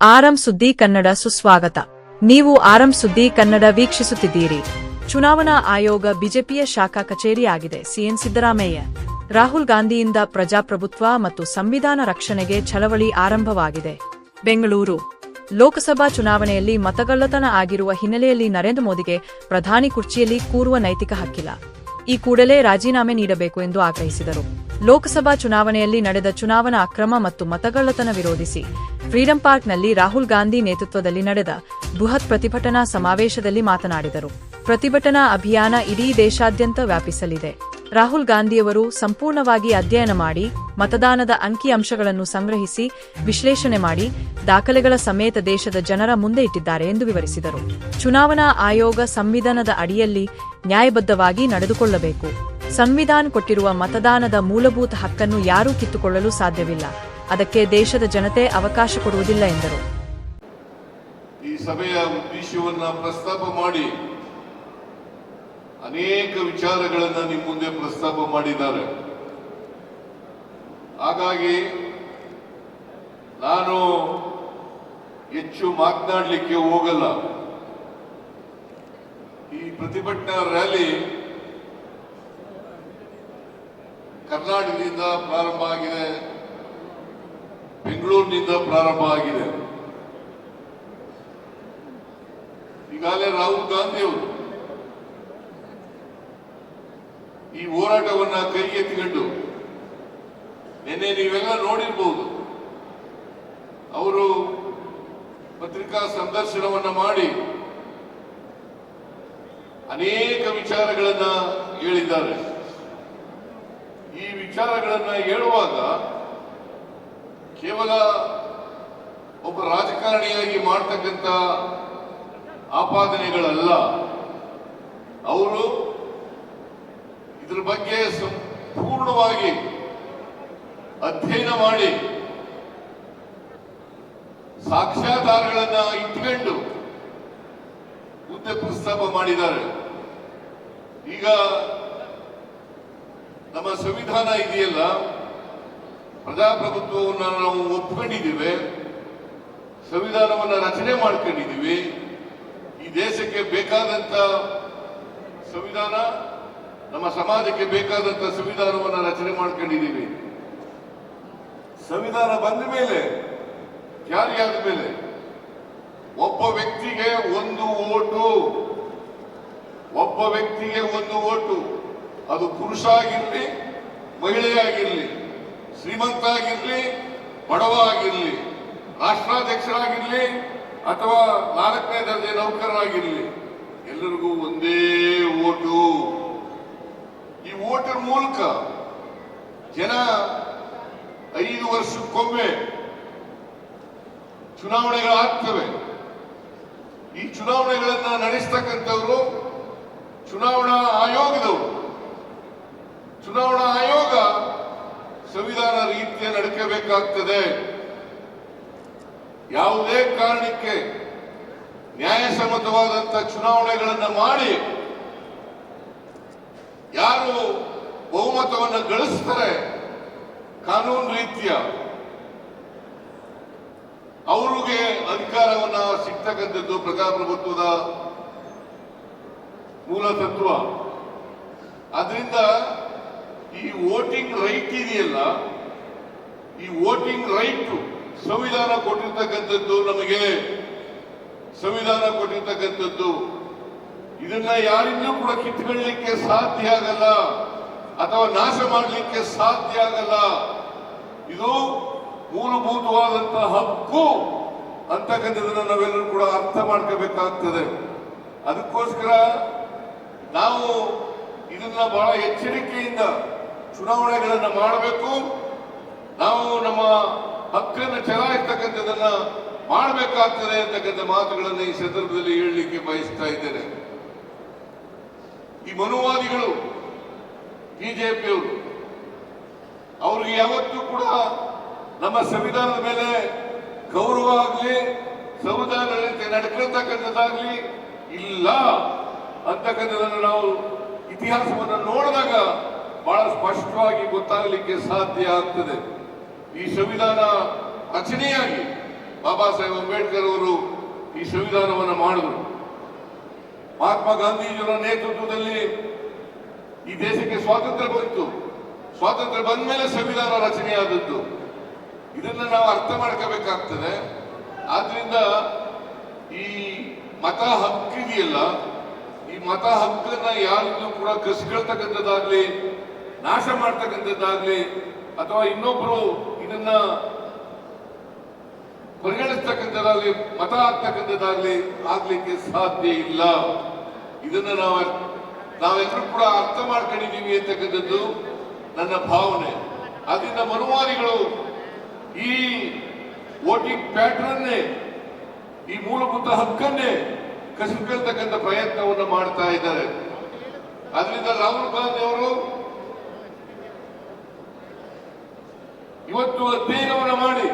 ಆರಂ ಸುದ್ದಿ ಕನ್ನಡ ಸುಸ್ವಾಗತ. ನೀವು ಆರಂ ಸುದ್ದಿ ಕನ್ನಡ ವೀಕ್ಷಿಸುತ್ತಿದ್ದೀರಿ. ಚುನಾವಣಾ ಆಯೋಗ ಬಿಜೆಪಿಯ ಶಾಖಾ ಕಚೇರಿ ಆಗಿದೆ. ಸಿಎಂ ಸಿದ್ದರಾಮಯ್ಯ, ರಾಹುಲ್ ಗಾಂಧಿಯಿಂದ ಪ್ರಜಾಪ್ರಭುತ್ವ ಮತ್ತು ಸಂವಿಧಾನ ರಕ್ಷಣೆಗೆ ಚಳವಳಿ ಆರಂಭವಾಗಿದೆ. ಬೆಂಗಳೂರು ಲೋಕಸಭಾ ಚುನಾವಣೆಯಲ್ಲಿ ಮತಗಳ್ಳತನ ಆಗಿರುವ ಹಿನ್ನೆಲೆಯಲ್ಲಿ ನರೇಂದ್ರ ಮೋದಿಗೆ ಪ್ರಧಾನಿ ಕುರ್ಚಿಯಲ್ಲಿ ಕೂರುವ ನೈತಿಕ ಹಕ್ಕಿಲ್ಲ. ಈ ಕೂಡಲೇ ರಾಜೀನಾಮೆ ನೀಡಬೇಕು ಎಂದು ಆಗ್ರಹಿಸಿದರು. ಲೋಕಸಭಾ ಚುನಾವಣೆಯಲ್ಲಿ ನಡೆದ ಚುನಾವಣಾ ಅಕ್ರಮ ಮತ್ತು ಮತಗಳ್ಳತನ ವಿರೋಧಿಸಿ ಫ್ರೀಡಂ ಪಾರ್ಕ್ನಲ್ಲಿ ರಾಹುಲ್ ಗಾಂಧಿ ನೇತೃತ್ವದಲ್ಲಿ ನಡೆದ ಬೃಹತ್ ಪ್ರತಿಭಟನಾ ಸಮಾವೇಶದಲ್ಲಿ ಮಾತನಾಡಿದರು. ಪ್ರತಿಭಟನಾ ಅಭಿಯಾನ ಇಡೀ ದೇಶಾದ್ಯಂತ ವ್ಯಾಪಿಸಲಿದೆ. ರಾಹುಲ್ ಗಾಂಧಿಯವರು ಸಂಪೂರ್ಣವಾಗಿ ಅಧ್ಯಯನ ಮಾಡಿ, ಮತದಾನದ ಅಂಕಿಅಂಶಗಳನ್ನು ಸಂಗ್ರಹಿಸಿ, ವಿಶ್ಲೇಷಣೆ ಮಾಡಿ, ದಾಖಲೆಗಳ ಸಮೇತ ದೇಶದ ಜನರ ಮುಂದೆ ಇಟ್ಟಿದ್ದಾರೆ ಎಂದು ವಿವರಿಸಿದರು. ಚುನಾವಣಾ ಆಯೋಗ ಸಂವಿಧಾನದ ಅಡಿಯಲ್ಲಿ ನ್ಯಾಯಬದ್ಧವಾಗಿ ನಡೆದುಕೊಳ್ಳಬೇಕು. ಸಂವಿಧಾನ ಕೊಟ್ಟಿರುವ ಮತದಾನದ ಮೂಲಭೂತ ಹಕ್ಕನ್ನು ಯಾರೂ ಕಿತ್ತುಕೊಳ್ಳಲು ಸಾಧ್ಯವಿಲ್ಲ. ಅದಕ್ಕೆ ದೇಶದ ಜನತೆ ಅವಕಾಶ ಕೊಡುವುದಿಲ್ಲ ಎಂದರು. ಈ ಸಭೆಯ ಉದ್ದೇಶವನ್ನು ಪ್ರಸ್ತಾಪ ಮಾಡಿ ಅನೇಕ ವಿಚಾರಗಳನ್ನು ನಿಮ್ಮ ಮುಂದೆ ಪ್ರಸ್ತಾಪ ಮಾಡಿದ್ದಾರೆ. ಹಾಗಾಗಿ ನಾನು ಹೆಚ್ಚು ಮಾತನಾಡಲಿಕ್ಕೆ ಹೋಗಲ್ಲ. ಈ ಪ್ರತಿಭಟನಾ ರ್ಯಾಲಿ ಕರ್ನಾಟಕದಿಂದ ಪ್ರಾರಂಭ ಆಗಿದೆ, ಬೆಂಗಳೂರಿನಿಂದ ಪ್ರಾರಂಭ ಆಗಿದೆ. ಈಗಾಗಲೇ ರಾಹುಲ್ ಗಾಂಧಿ ಅವರು ಈ ಹೋರಾಟವನ್ನ ಕೈಗೆತ್ತಿಕೊಂಡು ನಿನ್ನೆ ನೀವೆಲ್ಲ ನೋಡಿರ್ಬಹುದು, ಅವರು ಪತ್ರಿಕಾ ಸಂದರ್ಶನವನ್ನ ಮಾಡಿ ಅನೇಕ ವಿಚಾರಗಳನ್ನ ಹೇಳಿದ್ದಾರೆ. ಈ ವಿಚಾರಗಳನ್ನ ಹೇಳುವಾಗ ಕೇವಲ ಒಬ್ಬ ರಾಜಕಾರಣಿಯಾಗಿ ಮಾಡ್ತಕ್ಕಂಥ ಆಪಾದನೆಗಳಲ್ಲ, ಅವರು ಇದ್ರ ಬಗ್ಗೆ ಸಂಪೂರ್ಣವಾಗಿ ಅಧ್ಯಯನ ಮಾಡಿ ಸಾಕ್ಷ್ಯಾಧಾರಗಳನ್ನ ಇಟ್ಕೊಂಡು ಮುಂದೆ ಪ್ರಸ್ತಾಪ ಮಾಡಿದ್ದಾರೆ. ಈಗ ನಮ್ಮ ಸಂವಿಧಾನ ಇದೆಯಲ್ಲ, ಪ್ರಜಾಪ್ರಭುತ್ವವನ್ನು ನಾವು ಒಪ್ಕೊಂಡಿದ್ದೀವಿ, ಸಂವಿಧಾನವನ್ನು ರಚನೆ ಮಾಡ್ಕೊಂಡಿದ್ದೀವಿ. ಈ ದೇಶಕ್ಕೆ ಬೇಕಾದಂತ ಸಂವಿಧಾನ, ನಮ್ಮ ಸಮಾಜಕ್ಕೆ ಬೇಕಾದಂತ ಸಂವಿಧಾನವನ್ನು ರಚನೆ ಮಾಡ್ಕೊಂಡಿದ್ದೀವಿ. ಸಂವಿಧಾನ ಬಂದ ಮೇಲೆ, ಜಾರಿಯಾದ ಮೇಲೆ ಒಬ್ಬ ವ್ಯಕ್ತಿಗೆ ಒಂದು ಓಟು, ಒಬ್ಬ ವ್ಯಕ್ತಿಗೆ ಒಂದು ಓಟು. ಅದು ಪುರುಷ ಆಗಿರ್ಲಿ, ಮಹಿಳೆಯಾಗಿರ್ಲಿ, ಶ್ರೀಮಂತ ಆಗಿರ್ಲಿ, ಬಡವ ಆಗಿರ್ಲಿ, ರಾಷ್ಟ್ರಾಧ್ಯಕ್ಷರಾಗಿರ್ಲಿ ಅಥವಾ 4ನೇ ದರ್ಜೆ ನೌಕರರಾಗಿರ್ಲಿ, ಎಲ್ಲರಿಗೂ ಒಂದೇ ಓಟು. ಈ ಓಟರ ಮೂಲಕ ಜನ 5 ವರ್ಷಕ್ಕೊಮ್ಮೆ ಚುನಾವಣೆಗಳಾಗ್ತವೆ. ಈ ಚುನಾವಣೆಗಳನ್ನ ನಡೆಸ್ತಕ್ಕಂಥವರು ಚುನಾವಣಾ ಆಯೋಗದವರು. ಚುನಾವಣಾ ಆಯೋಗ ಸಂವಿಧಾನ ರೀತಿಯ ನಡೆಸಬೇಕಾಗ್ತದೆ. ಯಾವುದೇ ಕಾರಣಕ್ಕೆ ನ್ಯಾಯಸಮ್ಮತವಾದಂಥ ಚುನಾವಣೆಗಳನ್ನು ಮಾಡಿ ಯಾರು ಬಹುಮತವನ್ನು ಗಳಿಸ್ತಾರೆ ಕಾನೂನು ರೀತಿಯ, ಅವರಿಗೆ ಅಧಿಕಾರವನ್ನ ಸಿಗ್ತಕ್ಕಂಥದ್ದು ಪ್ರಜಾಪ್ರಭುತ್ವದ ಮೂಲ ತತ್ವ. ಆದ್ರಿಂದ ಈ ವೋಟಿಂಗ್ ರೈಟ್ ಇದೆಯಲ್ಲ, ಈ ವೋಟಿಂಗ್ ರೈಟ್ ಸಂವಿಧಾನ ಕೊಟ್ಟಿರ್ತಕ್ಕಂಥದ್ದು, ನಮಗೆ ಸಂವಿಧಾನ ಕೊಟ್ಟಿರ್ತಕ್ಕಂಥದ್ದು. ಇದನ್ನ ಯಾರಿಂದಲೂ ಕೂಡ ಕಿತ್ಕೊಳ್ಳಲಿಕ್ಕೆ ಸಾಧ್ಯ ಆಗಲ್ಲ ಅಥವಾ ನಾಶ ಮಾಡಲಿಕ್ಕೆ ಸಾಧ್ಯ ಆಗಲ್ಲ. ಇದು ಮೂಲಭೂತವಾದಂತಹ ಹಕ್ಕು ಅಂತಕ್ಕಂಥದ್ದನ್ನು ನಾವೆಲ್ಲರೂ ಕೂಡ ಅರ್ಥ ಮಾಡ್ಕೋಬೇಕಾಗ್ತದೆ. ಅದಕ್ಕೋಸ್ಕರ ನಾವು ಇದನ್ನ ಬಹಳ ಎಚ್ಚರಿಕೆಯಿಂದ ಚುನಾವಣೆಗಳನ್ನು ಮಾಡಬೇಕು. ನಾವು ನಮ್ಮ ಹಕ್ಕನ್ನು ಚಲಾಯಿಸ್ತಕ್ಕಂಥದ್ದನ್ನ ಮಾಡಬೇಕಾಗ್ತದೆ ಅಂತಕ್ಕಂಥ ಮಾತುಗಳನ್ನು ಈ ಸಂದರ್ಭದಲ್ಲಿ ಹೇಳಲಿಕ್ಕೆ ಬಯಸ್ತಾ ಇದ್ದೇನೆ. ಈ ಮನುವಾದಿಗಳು, ಬಿಜೆಪಿಯವರು, ಅವ್ರಿಗೆ ಯಾವತ್ತೂ ಕೂಡ ನಮ್ಮ ಸಂವಿಧಾನದ ಮೇಲೆ ಗೌರವ ಆಗಲಿ, ಸಂವಿಧಾನ ನಡ್ಕೊಳ್ತಕ್ಕಂಥದ್ದಾಗ್ಲಿ ಇಲ್ಲ ಅಂತಕ್ಕಂಥದ್ದನ್ನು ನಾವು ಇತಿಹಾಸವನ್ನು ನೋಡಿದಾಗ ಬಹಳ ಸ್ಪಷ್ಟವಾಗಿ ಗೊತ್ತಾಗಲಿಕ್ಕೆ ಸಾಧ್ಯ ಆಗ್ತದೆ. ಈ ಸಂವಿಧಾನ ರಚನೆಯಾಗಿ ಬಾಬಾ ಸಾಹೇಬ್ ಅಂಬೇಡ್ಕರ್ ಅವರು ಈ ಸಂವಿಧಾನವನ್ನು ಮಾಡಿದ್ರು. ಮಹಾತ್ಮ ಗಾಂಧೀಜಿಯವರ ನೇತೃತ್ವದಲ್ಲಿ ಈ ದೇಶಕ್ಕೆ ಸ್ವಾತಂತ್ರ್ಯ ಬಂತು. ಸ್ವಾತಂತ್ರ್ಯ ಬಂದ ಮೇಲೆ ಸಂವಿಧಾನ ರಚನೆಯಾದದ್ದು. ಇದನ್ನ ನಾವು ಅರ್ಥ ಮಾಡ್ಕೋಬೇಕಾಗ್ತದೆ. ಆದ್ರಿಂದ ಈ ಮತ ಹಕ್ಕಿದೆಯಲ್ಲ, ಈ ಮತ ಹಕ್ಕನ್ನ ಯಾರಿಗೂ ಕೂಡ ಕಸಿಕೊಳ್ತಕ್ಕಂಥದ್ದಾಗ್ಲಿ, ನಾಶ ಮಾಡ್ತಕ್ಕಂಥದ್ದಾಗ್ಲಿ, ಅಥವಾ ಇನ್ನೊಬ್ರು ಇದನ್ನ ಪರಿಗಣಿಸ್ತಕ್ಕಂಥದ್ದಾಗ್ಲಿ, ಮತ ಹಾಕ್ತಕ್ಕಂಥದ್ದಾಗ್ಲಿ ಆಗ್ಲಿಕ್ಕೆ ಸಾಧ್ಯ ಇಲ್ಲ. ಇದನ್ನ ನಾವೆಲ್ಲರೂ ಕೂಡ ಅರ್ಥ ಮಾಡ್ಕೊಂಡಿದ್ದೀವಿ ಅಂತಕ್ಕಂಥದ್ದು ನನ್ನ ಭಾವನೆ. ಅದರಿಂದ ಮನುವಾದಿಗಳು ಈ ವೋಟಿಂಗ್ ಪ್ಯಾಟರ್ನ್ನೇ, ಈ ಮೂಲಭೂತ ಹಕ್ಕನ್ನೇ ಕಸಿದುಕೊಳ್ತಕ್ಕಂಥ ಪ್ರಯತ್ನವನ್ನು ಮಾಡ್ತಾ ಇದ್ದಾರೆ. ಅದರಿಂದ ರಾಹುಲ್ ಗಾಂಧಿ ಅವರು ಇವತ್ತು ಅಧ್ಯಯನವನ್ನು ಮಾಡಿ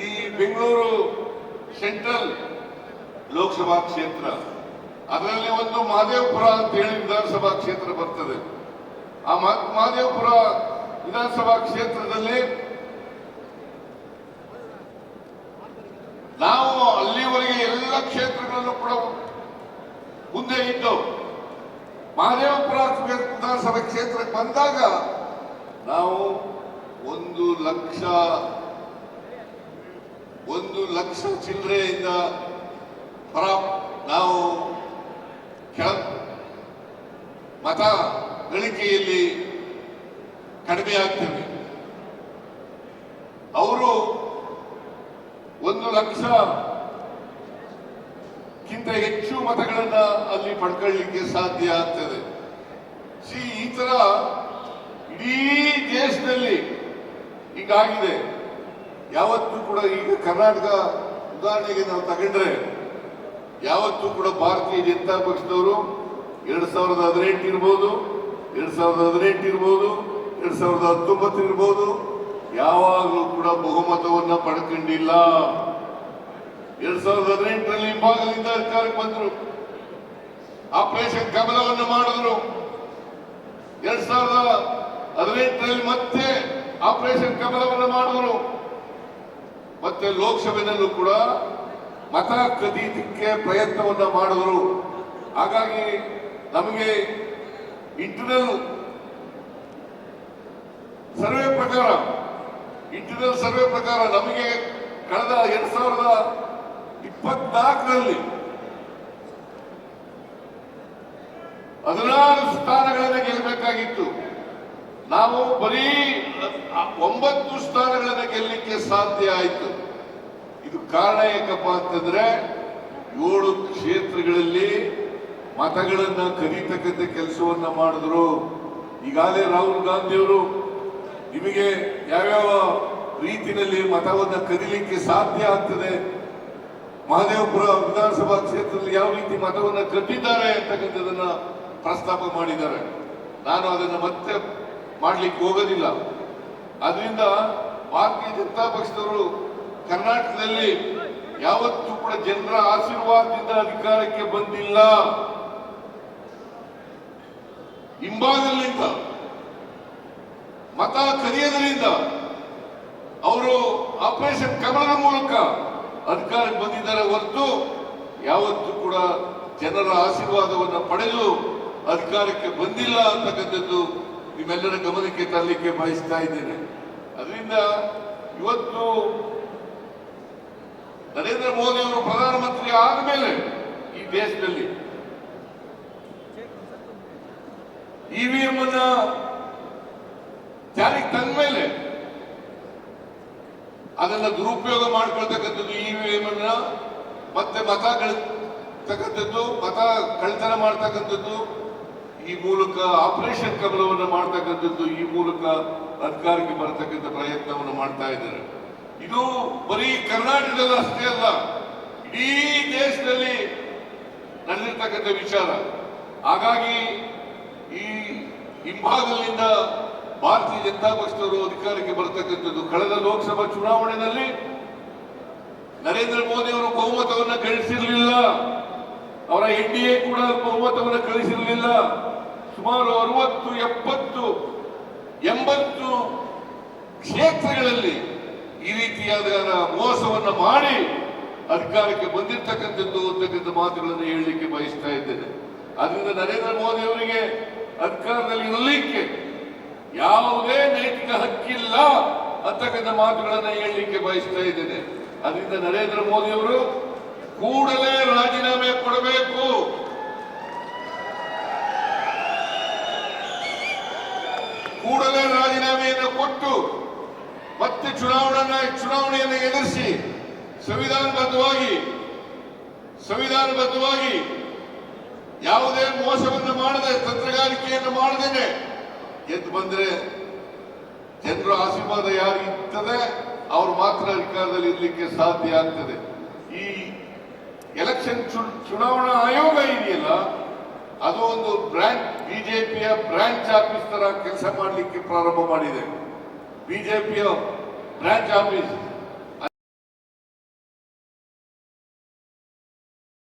ಈ ಬೆಂಗಳೂರು ಸೆಂಟ್ರಲ್ ಲೋಕಸಭಾ ಕ್ಷೇತ್ರ, ಅದರಲ್ಲಿ ಒಂದು ಮಹದೇವಪುರ ಅಂತ ಹೇಳಿ ವಿಧಾನಸಭಾ ಕ್ಷೇತ್ರ ಬರ್ತದೆ. ಆ ಮಹದೇವಪುರ ವಿಧಾನಸಭಾ ಕ್ಷೇತ್ರದಲ್ಲಿ ನಾವು ಅಲ್ಲಿವರೆಗೆ ಎಲ್ಲ ಕ್ಷೇತ್ರಗಳಲ್ಲೂ ಕೂಡ ಮುಂದೆ ಇದ್ದು, ಮಹದೇವಪುರ ವಿಧಾನಸಭಾ ಕ್ಷೇತ್ರಕ್ಕೆ ಬಂದಾಗ ನಾವು 1 ಲಕ್ಷ ಚಿಲ್ಲರೆಯಿಂದ ನಾವು ಮತ ಗಳಿಕೆಯಲ್ಲಿ ಕಡಿಮೆ ಆಗ್ತೇವೆ. ಅವರು 1 ಲಕ್ಷಕ್ಕಿಂತ ಹೆಚ್ಚು ಮತಗಳನ್ನ ಅಲ್ಲಿ ಪಡ್ಕೊಳ್ಳಿಕ್ಕೆ ಸಾಧ್ಯ ಆಗ್ತದೆ. ಈ ತರ ಇಡೀ ದೇಶದಲ್ಲಿ ಹೀಗಾಗಿದೆ. ಯಾವತ್ತೂ ಕೂಡ ಈಗ ಕರ್ನಾಟಕ ಉದಾಹರಣೆಗೆ ನಾವು ತಗೊಂಡ್ರೆ, ಯಾವತ್ತೂ ಕೂಡ ಭಾರತೀಯ ಜನತಾ ಪಕ್ಷದವರು 2018 ಇರ್ಬೋದು, 2018 ಇರ್ಬೋದು, 2019 ಇರ್ಬೋದು, ಯಾವಾಗಲೂ ಕೂಡ ಬಹುಮತವನ್ನ ಪಡ್ಕೊಂಡಿಲ್ಲ. 2018ರಲ್ಲಿ ಹಿಂಭಾಗದಿಂದ ಅಧಿಕಾರಕ್ಕೆ ಬಂದರು, ಆಪರೇಷನ್ ಕಮಲವನ್ನು ಮಾಡಿದ್ರು. 2018ರಲ್ಲಿ ಮತ್ತೆ ಆಪರೇಷನ್ ಕಮಲವನ್ನು ಮಾಡಿದ್ರು. ಮತ್ತೆ ಲೋಕಸಭೆಯಲ್ಲೂ ಕೂಡ ಮತ ಕದೀಲಿಕ್ಕೆ ಪ್ರಯತ್ನವನ್ನ ಮಾಡಿದ್ರು. ಹಾಗಾಗಿ ನಮಗೆ ಇಂಟರ್ನಲ್ ಸರ್ವೆ ಪ್ರಕಾರ ನಮಗೆ ಕಳೆದ 2024ರಲ್ಲಿ 16 ಸ್ಥಾನಗಳನ್ನು ಗೆಲ್ಲಬೇಕಾಗಿತ್ತು. ನಾವು ಬರೀ 9 ಸ್ಥಾನಗಳನ್ನು ಗೆಲ್ಲಲಿಕ್ಕೆ ಸಾಧ್ಯ ಆಯಿತು. ಇದು ಕಾರಣ ಏಕಪ್ಪ ಅಂತಂದ್ರೆ 7 ಕ್ಷೇತ್ರಗಳಲ್ಲಿ ಮತಗಳನ್ನ ಕದೀತಕ್ಕಂಥ ಕೆಲಸವನ್ನ ಮಾಡಿದ್ರು. ಈಗಾಗಲೇ ರಾಹುಲ್ ಗಾಂಧಿ ಅವರು ನಿಮಗೆ ಯಾವ್ಯಾವ ರೀತಿಯಲ್ಲಿ ಮತವನ್ನ ಕದೀಲಿಕ್ಕೆ ಸಾಧ್ಯ ಆಗ್ತದೆ, ಮಹದೇವಪುರ ವಿಧಾನಸಭಾ ಕ್ಷೇತ್ರದಲ್ಲಿ ಯಾವ ರೀತಿ ಮತವನ್ನ ಕದ್ದಿದ್ದಾರೆ ಅಂತಕ್ಕಂಥದನ್ನ ಪ್ರಸ್ತಾಪ ಮಾಡಿದ್ದಾರೆ. ನಾನು ಅದನ್ನು ಮತ್ತೆ ಮಾಡ್ಲಿಕ್ಕೆ ಹೋಗೋದಿಲ್ಲ. ಅದರಿಂದ ಭಾರತೀಯ ಜನತಾ ಪಕ್ಷದವರು ಕರ್ನಾಟಕದಲ್ಲಿ ಯಾವತ್ತೂ ಕೂಡ ಜನರ ಆಶೀರ್ವಾದದಿಂದ ಅಧಿಕಾರಕ್ಕೆ ಬಂದಿಲ್ಲ. ಹಿಂಭಾಗದಿಂದ ಮತ ಕದಿಯೋದ್ರಿಂದ ಅವರು ಆಪರೇಷನ್ ಕಮಲದ ಮೂಲಕ ಅಧಿಕಾರಕ್ಕೆ ಬಂದಿದ್ದಾರೆ ಹೊರತು ಯಾವತ್ತೂ ಕೂಡ ಜನರ ಆಶೀರ್ವಾದವನ್ನು ಪಡೆದು ಅಧಿಕಾರಕ್ಕೆ ಬಂದಿಲ್ಲ ಅಂತಕ್ಕಂಥದ್ದು ನಿಮ್ಮೆಲ್ಲರ ಗಮನಕ್ಕೆ ತರಲಿಕ್ಕೆ ಬಯಸ್ತಾ ಇದ್ದೇನೆ. ಅದರಿಂದ ಇವತ್ತು ನರೇಂದ್ರ ಮೋದಿ ಅವರು ಪ್ರಧಾನಮಂತ್ರಿ ಆದಮೇಲೆ ಈ ದೇಶದಲ್ಲಿ ಇವಿಎಂ ಅನ್ನ ಜಾರಿಗೆ ತಂದ ಮೇಲೆ ಅದನ್ನ ದುರುಪಯೋಗ ಮಾಡ್ಕೊಳ್ತಕ್ಕಂಥದ್ದು, ಇವಿಎಂ ಅನ್ನ ಮತ್ತೆ ಮತ ಕಳ್ತನ ಮಾಡ್ತಕ್ಕಂಥದ್ದು, ಈ ಮೂಲಕ ಆಪರೇಷನ್ ಕಮಲವನ್ನು ಮಾಡ್ತಕ್ಕಂಥದ್ದು, ಈ ಮೂಲಕ ಅಧಿಕಾರಕ್ಕೆ ಬರತಕ್ಕಂಥ ಪ್ರಯತ್ನವನ್ನು ಮಾಡ್ತಾ ಇದ್ದಾರೆ. ಇದು ಬರೀ ಕರ್ನಾಟಕದಲ್ಲಿ ಅಷ್ಟೇ ಅಲ್ಲ, ಇಡೀ ದೇಶದಲ್ಲಿ ನಡೆದಿರ್ತಕ್ಕಂಥ ವಿಚಾರ. ಹಾಗಾಗಿ ಈ ಹಿಂಭಾಗದಿಂದ ಭಾರತೀಯ ಜನತಾ ಪಕ್ಷದವರು ಅಧಿಕಾರಕ್ಕೆ ಬರತಕ್ಕಂಥದ್ದು. ಕಳೆದ ಲೋಕಸಭಾ ಚುನಾವಣೆಯಲ್ಲಿ ನರೇಂದ್ರ ಮೋದಿ ಅವರು ಬಹುಮತವನ್ನು ಗಳಿಸಿರಲಿಲ್ಲ, ಅವರ ಎನ್ಡಿಎ ಕೂಡ ಬಹುಮತವನ್ನು ಗಳಿಸಿರಲಿಲ್ಲ. ಸುಮಾರು 60, 70, 80 ಕ್ಷೇತ್ರಗಳಲ್ಲಿ ಈ ರೀತಿಯಾದ ಮೋಸವನ್ನ ಮಾಡಿ ಅಧಿಕಾರಕ್ಕೆ ಬಂದಿರ್ತಕ್ಕಂಥದ್ದು ಅಂತಕ್ಕಂಥ ಮಾತುಗಳನ್ನು ಹೇಳಲಿಕ್ಕೆ ಬಯಸ್ತಾ ಇದ್ದೇನೆ. ಅದರಿಂದ ನರೇಂದ್ರ ಮೋದಿ ಅವರಿಗೆ ಅಧಿಕಾರದಲ್ಲಿ ಇರಲಿಕ್ಕೆ ಯಾವುದೇ ನೈತಿಕ ಹಕ್ಕಿಲ್ಲ ಅಂತಕ್ಕಂಥ ಮಾತುಗಳನ್ನು ಹೇಳಲಿಕ್ಕೆ ಬಯಸ್ತಾ ಇದ್ದೇನೆ. ಅದರಿಂದ ನರೇಂದ್ರ ಮೋದಿ ಅವರು ಕೂಡಲೇ ರಾಜೀನಾಮೆ ಕೊಡಬೇಕು. ಕೂಡಲೇ ರಾಜೀನಾಮೆಯನ್ನು ಕೊಟ್ಟು ಮತ್ತೆ ಚುನಾವಣೆಯನ್ನು ಎದುರಿಸಿ ಸಂವಿಧಾನಬದ್ಧವಾಗಿ ಯಾವುದೇ ಮೋಸವನ್ನು ಮಾಡದೆ ತಂತ್ರಗಾರಿಕೆಯನ್ನು ಮಾಡದೇನೆ ಎದ್ದು ಬಂದ್ರೆ ಜನರ ಆಶೀರ್ವಾದ ಯಾರು ಇರ್ತದೆ ಅವರು ಮಾತ್ರ ಅಧಿಕಾರದಲ್ಲಿ ಇರಲಿಕ್ಕೆ ಸಾಧ್ಯ ಆಗ್ತದೆ. ಈ ಎಲೆಕ್ಷನ್ ಚುನಾವಣಾ ಆಯೋಗ ಇದೆಯಲ್ಲ, ಅದು ಒಂದು ಬಿಜೆಪಿಯ ಬ್ರಾಂಚ್ ಆಫೀಸ್ ತರ ಕೆಲಸ ಮಾಡಲಿಕ್ಕೆ ಪ್ರಾರಂಭ ಮಾಡಿದೆ. ಬಿಜೆಪಿಯ ಬ್ರಾಂಚ್ ಆಫೀಸ್